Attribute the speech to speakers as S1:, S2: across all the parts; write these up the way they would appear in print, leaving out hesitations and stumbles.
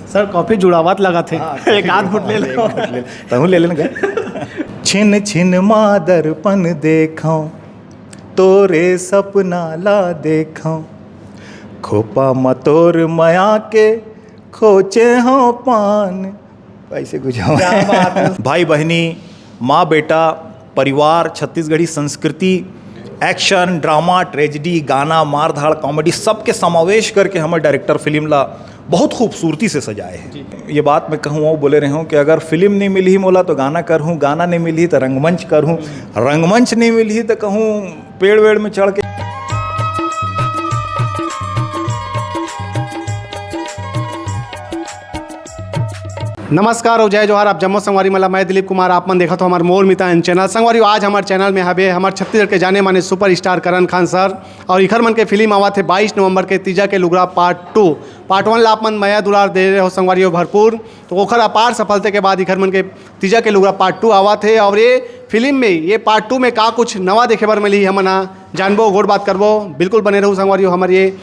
S1: Sir coffee जुड़ावत लगा थे। एक आध फुट ले लो।
S2: तहु ले लेना क्या। छिन छिन मादरपन देखूं तोरे सपना ला देखूं खोपा मतोर मया के खोचे हो पान ऐसे गुजाओ। भाई बहनी, माँ बेटा, परिवार, छत्तीसगढ़ी संस्कृति, एक्शन, ड्रामा, ट्रेजिडी, गाना, मार धाड़, कॉमेडी सबके समावेश करके हमारे डायरेक्टर फिल्म ला बहुत खूबसूरती से सजाए हैं। ये बात मैं कहूँ वो बोले रहे हूँ कि अगर फिल्म नहीं मिली मोला तो गाना कर हूँ, गाना नहीं मिली तो रंगमंच कर हूँ, रंगमंच नहीं मिली तो कहूँ पेड़ वेड़ में चढ़ के।
S1: नमस्कार और जय जोहार। आप जम्मू संगवारी मला मैं दिलीप कुमार आप मन देखा तो हमारे मोर मितान चैनल संगवारी। आज हमारे चैनल में हवे हमारे छत्तीसगढ़ के जाने माने सुपरस्टार करण खान सर और इखर मन के फिल्म आवा थे 22 नवंबर के तीजा के लुगरा पार्ट 2। पार्ट 1 ला आप मन मया दुलार दे रहे हो संगवारियों भरपूर, तो ओखर अपार सफलता के बाद इखर मन के तीजा के लुगरा पार्ट 2 आवा थे। और ये फिल्म में ये पार्ट 2 में का कुछ नवा देखे बर मिली हमन जानबो गोड़ बात करबो। बिल्कुल बने रहूँ संगवारियों हमारे ये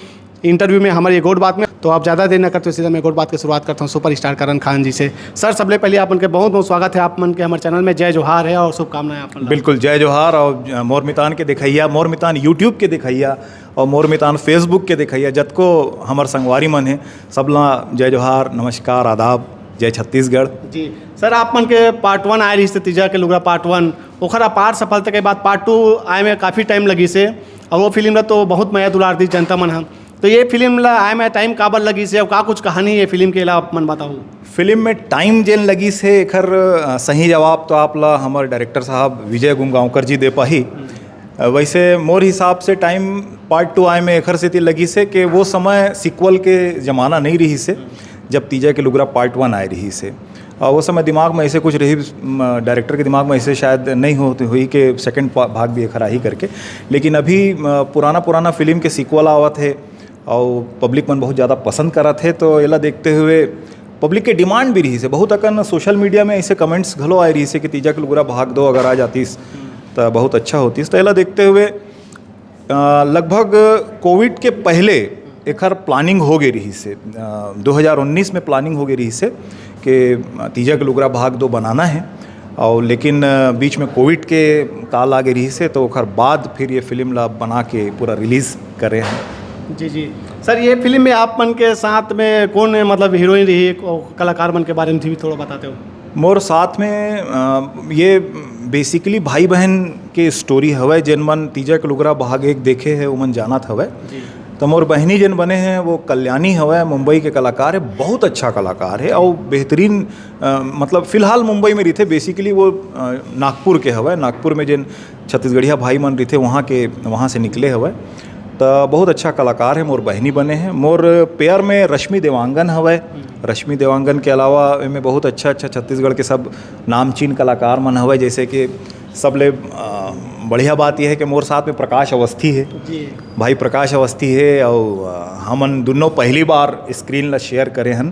S1: इंटरव्यू में, हमारे ये गोड़ बात में। तो आप ज़्यादा देर न करते सीधा मैं गोड़ बात की शुरुआत करता हूँ सुपरस्टार करण खान जी से। सर सबले पहले आप उनके बहुत बहुत स्वागत है आप मन के हमारे चैनल में। जय जोहार है और शुभकामनाएं आप।
S2: बिल्कुल जय जोहार। और मोर मितान के दिखैया, मोर मितान यूट्यूब के दिखैया और मोर मितान फेसबुक के दिखैया, जतको हमार संगवारी मन है सबला जय जोहार, नमस्कार, आदाब, जय छत्तीसगढ़।
S1: जी सर, आप मन के पार्ट 1 आए रही से तीजा के लुगरा पार्ट 1, ओखर अपार सफलता के बाद पार्ट 2 आए में काफ़ी टाइम लगी से और वो फिल्म ला तो बहुत मया दुलार दी जनता मन हम। तो ये फिल्म ला आए में टाइम काबर लगी से और का कुछ कहानी है फिल्म के अलावा मन बताओ।
S2: फिल्म में टाइम जेन लगी से एखर सही जवाब तो आप ला हमारे डायरेक्टर साहब विजय गुमगांवकर जी दे पाही। वैसे मोर हिसाब से टाइम पार्ट 2 आए में एखर से लगी से कि वो समय सिक्वल के ज़माना नहीं रही से जब तीजा के लुगरा पार्ट 1 आए रही से। वो समय दिमाग में ऐसे कुछ रही, डायरेक्टर के दिमाग में ऐसे शायद नहीं होती हुई कि सेकंड भाग भी एखर ही करके। लेकिन अभी पुराना फिल्म के सिक्वल आवत है और पब्लिक मन बहुत ज़्यादा पसंद करत है, तो एला देखते हुए पब्लिक के डिमांड भी रही से। बहुत अकन सोशल मीडिया में ऐसे कमेंट्स घलो आए रही से कि तीजा के लुगरा भाग 2 अगर आ जातीस तो बहुत अच्छा होतीस। तो एला देखते हुए लगभग कोविड के पहले एखर प्लानिंग हो गई रही से, 2019 में प्लानिंग हो गई रही से कि तीजा के लुगरा भाग 2 बनाना है। और लेकिन बीच में कोविड के काल आ गई रही से, तो ओखर बाद फिर ये फिल्म ला बना के पूरा रिलीज़ करे हैं।
S1: जी जी सर, ये फिल्म में आप मन के साथ में कौन मतलब हीरोइन रही और कलाकार मन के बारे में भी थोड़ा बताते हो।
S2: मोर साथ में ये बेसिकली भाई बहन के स्टोरी हवै। जिन मन तीजा के लुगरा भाग 1 देखे है वो मन जानत हवै। तो मोर बहनी जिन बने हैं वो कल्याणी हवै, मुंबई के कलाकार है, बहुत अच्छा कलाकार है और बेहतरीन मतलब फ़िलहाल मुंबई में रहते, बेसिकली वो नागपुर के हवै। नागपुर में जिन छत्तीसगढ़िया भाई मन रहते वहाँ से निकले हवै। तो बहुत अच्छा कलाकार है, मोर बहनी बने हैं। मोर पेयर में रश्मि देवांगन हवै। रश्मि देवांगन के अलावा इनमें बहुत अच्छा छत्तीसगढ़ के सब नामचीन कलाकार मन हवै। जैसे कि सबले बढ़िया बात यह है कि मोर साथ में प्रकाश अवस्थी है जी। भाई प्रकाश अवस्थी है और हमन दोनों पहली बार स्क्रीन ला शेयर करे हन।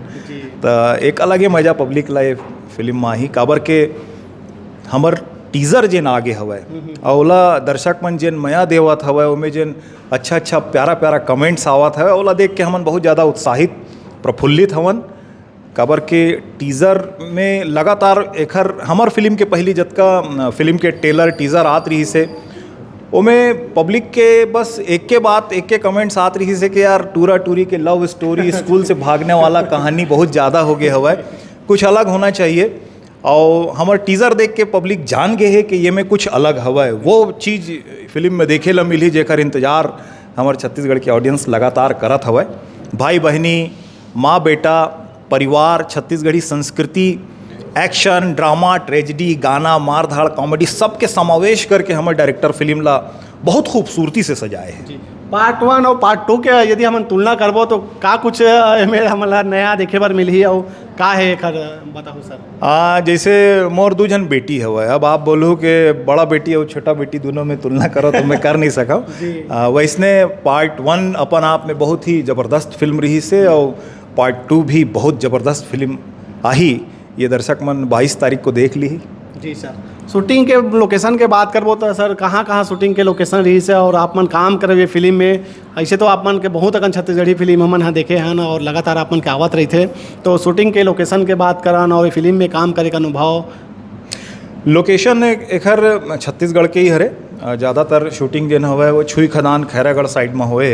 S2: तो एक अलग ही मज़ा पब्लिक ला फिल्म में ही काबर के हमर टीज़र जेन आगे हवै और ओला दर्शक मन जेन मया देवत हवै, ओमें जेन अच्छा प्यारा कमेंट्स आवत हवै, ओला देख के हमन बहुत ज़्यादा उत्साहित प्रफुल्लित हवन। काबर के टीज़र में लगातार एखर हमर फिल्म के पहली जतका फिल्म के ट्रेलर टीज़र आत रही से ओमें पब्लिक के बस एक के कमेंट्स आत रही से कि यार टूरा टूरी के लव स्टोरी, स्कूल से भागने वाला कहानी बहुत ज़्यादा हो गया हवै, कुछ अलग होना चाहिए। और हमार टीज़र देख के पब्लिक जान गए है कि ये में कुछ अलग हवै। वो चीज़ फिल्म में देखे ला मिली जेकर इंतज़ार हमारे छत्तीसगढ़ के ऑडियंस लगातार करत हवै। भाई बहनी, माँ बेटा, परिवार, छत्तीसगढ़ी संस्कृति, एक्शन, ड्रामा, ट्रेजिडी, गाना, मार धाड़, कॉमेडी सबके समावेश करके हमारे डायरेक्टर फिल्म ला बहुत खूबसूरती से सजाए हैं।
S1: पार्ट 1 और पार्ट 2 के यदि हम तुलना करबो तो का कुछ हमला नया देखे बर मिली और का है कर बताओ सर।
S2: जैसे मोर 2 जन बेटी हवै। अब आप बोलो कि बड़ा बेटी और छोटा बेटी दोनों में तुलना करो तो मैं कर नहीं सका। वैसने पार्ट 1 अपन आप में बहुत ही ज़बरदस्त फिल्म रही से और पार्ट 2 भी बहुत ज़बरदस्त फिल्म आही। ये दर्शक मन 22 तारीख को देख ली।
S1: जी सर, शूटिंग के लोकेशन के बात करबो तो सर कहाँ कहाँ शूटिंग के लोकेशन रही से और आप मन काम करे ये फिल्म में। ऐसे तो आप मन के बहुत अकन छत्तीसगढ़ी फिल्म हमन हाँ देखे हैं और लगातार आप मन के आवत रही थे, तो शूटिंग के लोकेशन के बात करन और ये फिल्म में काम करे का अनुभव।
S2: लोकेशन एखर छत्तीसगढ़ के ही हरे, ज़्यादातर शूटिंग जेन हवे वो छुई खदान खैरागढ़ साइड में होए।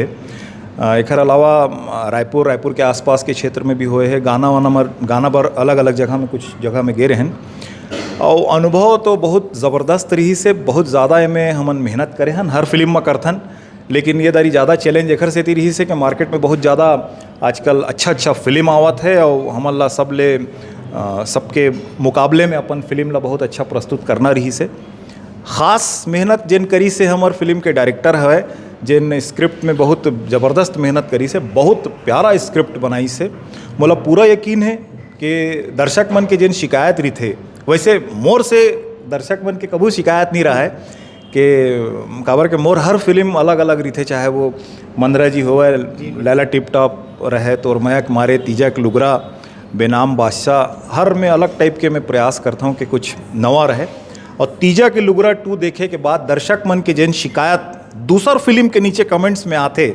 S2: एखर अलावा रायपुर के आसपास के क्षेत्र में भी होए है। गाना बर अलग अलग जगह में कुछ जगह में गे रहन और अनुभव तो बहुत ज़बरदस्त रही से। बहुत ज़्यादा में हमन मेहनत करे हन, हर फिल्म में करथन, लेकिन ये दारी ज़्यादा चैलेंज एखर से रही से कि मार्केट में बहुत ज़्यादा आजकल अच्छा फिल्म आवत है और हमन ला सबके मुकाबले में अपन फिल्म ला बहुत अच्छा प्रस्तुत करना रही से। ख़ास मेहनत जिन करी से हमार फिल्म के डायरेक्टर है, जिन स्क्रिप्ट में बहुत ज़बरदस्त मेहनत करी से, बहुत प्यारा स्क्रिप्ट बनाई से। मोला पूरा यकीन है कि दर्शक मन के जिन शिकायत रही थे, वैसे मोर से दर्शक मन के कबू शिकायत नहीं रहा है कि काबर के मोर हर फिल्म अलग अलग रही थे, चाहे वो मंदरा जी हो, लैला टिप टॉप रहे, तोर मयक मारे, तीजक लुगरा, बेनाम बादशाह, हर में अलग टाइप के मैं प्रयास करता हूँ कि कुछ नवा रहे। और तीजा के लुगरा 2 देखे के बाद दर्शक मन के जिन शिकायत दूसर फिल्म के नीचे कमेंट्स में आते,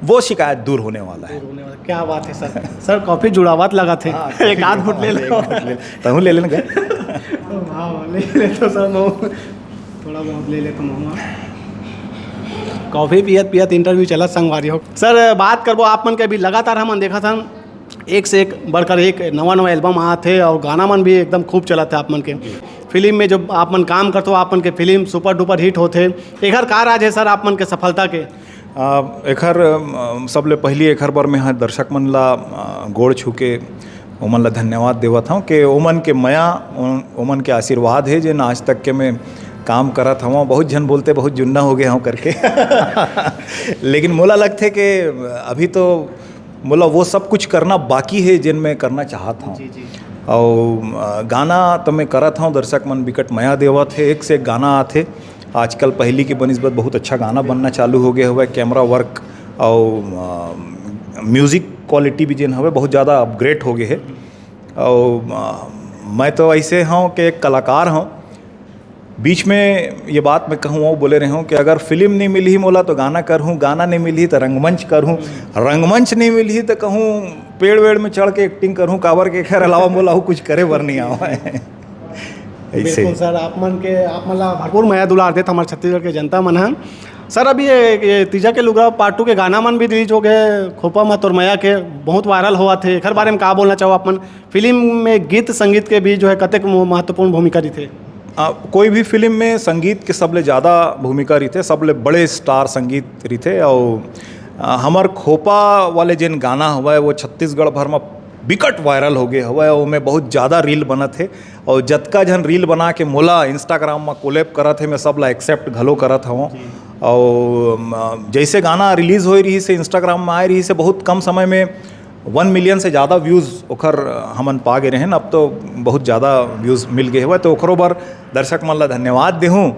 S2: वो शिकायत दूर होने वाला है।
S1: क्या बात है सर। सर काफ़ी जुड़ावत लगा थे। एक आध फुट ले लो,
S2: तहु ले लेना
S1: हाँ ले तो सर मैं थोड़ा बहुत ले लेता हूँ। कॉफ़ी पियत इंटरव्यू चला संगवारी हो। सर बात करबो आप मन के अभी लगातार हमन देखा था एक से एक बढ़कर एक नवा एल्बम आते थे और गाना मन भी एकदम खूब चला था आप मन के फिल्म में। जब आप मन काम करते हो आप मन के फिल्म सुपर डुपर हिट होते, एखर का राज है सर आप मन के सफलता के?
S2: एखर सबले पहली एखर बार में हाँ दर्शक मन ला गोड़ छू के ओमन ला धन्यवाद देवत हूँ कि ओमन के मया ओमन के आशीर्वाद है जिन आज तक के मैं काम करत हूँ। बहुत जन बोलते बहुत जुन्ना हो गया हूँ करके लेकिन मोला लगते कि अभी तो मोला वो सब कुछ करना बाकी है जिन मैं करना चाहता हूँ। और गाना तो मैं करत हूँ, दर्शक मन बिकट मया देवत है, एक से एक गाना आते। आजकल पहली की बनिस्बत बहुत अच्छा गाना बनना चालू हो गया हुआ है। कैमरा वर्क और म्यूज़िक क्वालिटी भी जिन हवे बहुत ज़्यादा अपग्रेड हो गए है। और मैं तो ऐसे हूँ कि एक कलाकार हूँ। बीच में ये बात मैं कहूँ वो बोले रहे हूँ कि अगर फिल्म नहीं मिली मोला तो गाना करूँ, गाना नहीं मिली तो रंगमंच करूँ, रंगमंच नहीं मिली तो कहूँ पेड़ वेड़ में चढ़ के एक्टिंग करूँ। काबर के खैर अलावा मोला कुछ करे बर नहीं आवा है।
S1: बिल्कुल सर, आप मन ला भरपूर माया दुलार देता हमारे छत्तीसगढ़ के जनता मन है। सर अभी ये तीजा के लुगरा पार्ट 2 के गाना मन भी रिलीज हो गए, खोपा मत और मया के बहुत वायरल हुआ थे। एखर बारे में का बोलना चाहो आप मन? फिल्म में गीत संगीत के भी जो है कतेक महत्वपूर्ण भूमिका रही थे?
S2: कोई भी फिल्म में संगीत के सबले ज़्यादा भूमिका रही थे, सबले बड़े स्टार संगीत रही थे। और हमार खोपा वाले जिन गाना हुआ है वो छत्तीसगढ़ भर में बिकट वायरल हो गए हुआ है। वो में बहुत ज़्यादा रील बना थे और जतका जन रील बना के मोला इंस्टाग्राम में कोलैब करा थे, मैं सब ला एक्सेप्ट घलो करत हूँ। और जैसे गाना रिलीज़ हो रही से इंस्टाग्राम में आए रही से बहुत कम समय में 1 मिलियन से ज़्यादा व्यूज़ ओखर हमन पा गए रहन। अब तो बहुत ज़्यादा व्यूज़ मिल गए हुआ, तो ओखरों बर दर्शक मन ला धन्यवाद देहूँ।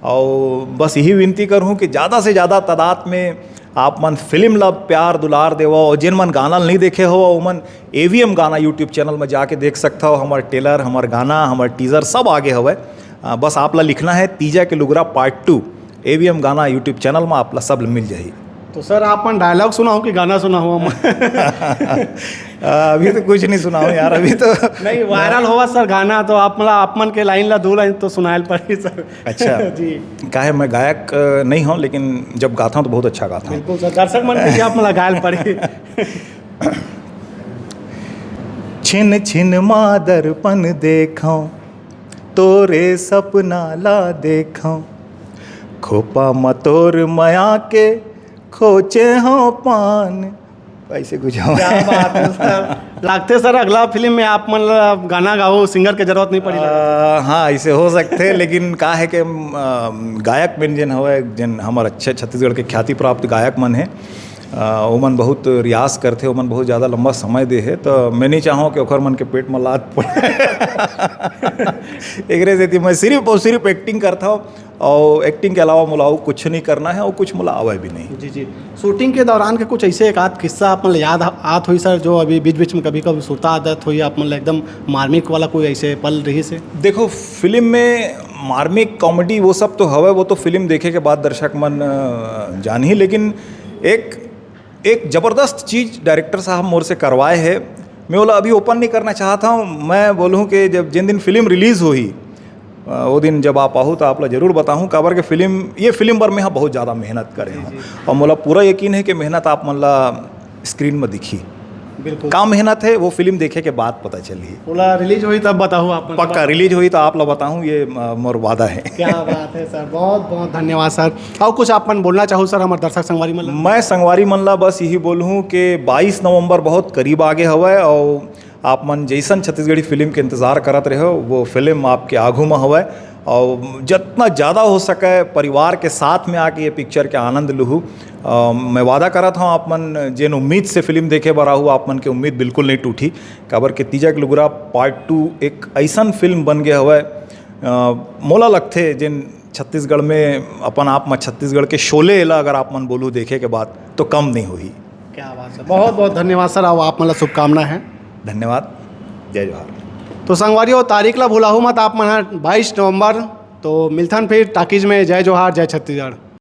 S2: और बस यही विनती करूँ कि ज़्यादा से ज़्यादा तादाद में आप मन फिल्म ला प्यार दुलार देवो। और जिन मन गाना नहीं देखे हो ओमन AVM गाना यूट्यूब चैनल में जाके देख सकता हो। हमारे टेलर, हमारे गाना, हमारे टीज़र सब आगे हुए। बस आप ला लिखना है तीजा के लुगरा पार्ट 2 AVM गाना यूट्यूब चैनल में आप ला सब मिल जाए।
S1: तो सर आप मन डायलॉग सुना हो कि गाना सुना हो?
S2: अभी तो कुछ नहीं सुना हो यार, अभी तो
S1: नहीं वायरल हुआ सर गाना, तो आप मन के लाइन ला 2 लाइन तो सुनाएल पड़ी सर।
S2: अच्छा
S1: जी,
S2: काहे मैं गायक नहीं हूँ, लेकिन जब गाता हूँ तो बहुत अच्छा गाता हूँ।
S1: बिल्कुल सर, दर्शक मन के आप मला गायल पड़ी।
S2: छिन छिन मादरपन देखो तोरे सपना ला देखो, खोपा मतोर मया के खोचे हो पान। ऐसे कुछ
S1: क्या बात है सर। लगते सर अगला फिल्म में आप मतलब गाना गाओ, सिंगर की जरूरत नहीं पड़ी?
S2: हाँ ऐसे हो सकते, लेकिन का है कि गायक मन जिन हवे जिन हमारे अच्छे छत्तीसगढ़ के ख्याति प्राप्त गायक मन है, ओमन बहुत रियाज करते, ओमन बहुत ज़्यादा लंबा समय दे है, तो मैं नहीं चाहूँ कि ओखर मन के पेट में लात पड़े। एकरे से मैं सिर्फ और सिर्फ एक्टिंग करता हूँ, और एक्टिंग के अलावा मुला कुछ नहीं करना है, और कुछ मुला आवे भी नहीं।
S1: जी जी। शूटिंग के दौरान के कुछ ऐसे एक आध किस्सा आप मतलब याद आत हुई सर, जो अभी बीच बीच में कभी कभी सुरता आदत हुई आप मतलब एकदम मार्मिक वाला कोई ऐसे पल रही से?
S2: देखो, फिल्म में मार्मिक कॉमेडी वो सब तो हवा, वो तो फिल्म देखे के बाद दर्शक मन जान ही, लेकिन एक ज़बरदस्त चीज़ डायरेक्टर साहब मोर से करवाए है। मैं बोला अभी ओपन नहीं करना चाहता हूँ, मैं बोलूँ कि जब जिन दिन फिल्म रिलीज़ हुई वो दिन जब आप आहू तो आप ला जरूर बताऊँ, काबर के ये फिल्म पर मैं बहुत ज़्यादा मेहनत करे हूँ, और मोला पूरा यकीन है कि मेहनत आप मन ला स्क्रीन में दिखी।
S1: बिल्कुल
S2: का मेहनत है वो फिल्म देखे के बाद पता चली।
S1: बोला रिलीज हुई तब बताऊँ आप?
S2: पक्का रिलीज हुई तो आप ला बताऊँ, ये मोर वादा है।
S1: क्या बात है सर, बहुत बहुत धन्यवाद सर। और कुछ आप मन बोलना चाहूँ सर हमारे दर्शक संगवारी मन?
S2: मैं संगवारी मन ला बस यही बोलूँ कि 22 नवंबर बहुत करीब आगे हवा, और आप मन जैसन छत्तीसगढ़ी फिल्म के इंतज़ार करत रहे हो वो फिल्म आपके आगू में हवा, और जितना ज़्यादा हो सके परिवार के साथ में आके ये पिक्चर के आनंद लूँ। मैं वादा करत हूँ आप मन जिन उम्मीद से फिल्म देखे बर आहू, आप मन के उम्मीद बिल्कुल नहीं टूटी, काबर के तीजक लुगरा पार्ट 2 एक ऐसा फिल्म बन गया हुआ है। मोला लगते जिन छत्तीसगढ़ में अपन आप में छत्तीसगढ़ के शोले ला अगर आप मन बोलूँ देखे के बाद तो कम नहीं हुई।
S1: क्या बात है, बहुत बहुत धन्यवाद सर, और आप मतलब शुभकामना है।
S2: धन्यवाद, जय जोहार।
S1: तो संगवारियों तारीख ला भुलाहू मत आप मन 22 नवंबर, तो मिलथन फिर टाकीज में। जय जोहार, जय छत्तीसगढ़।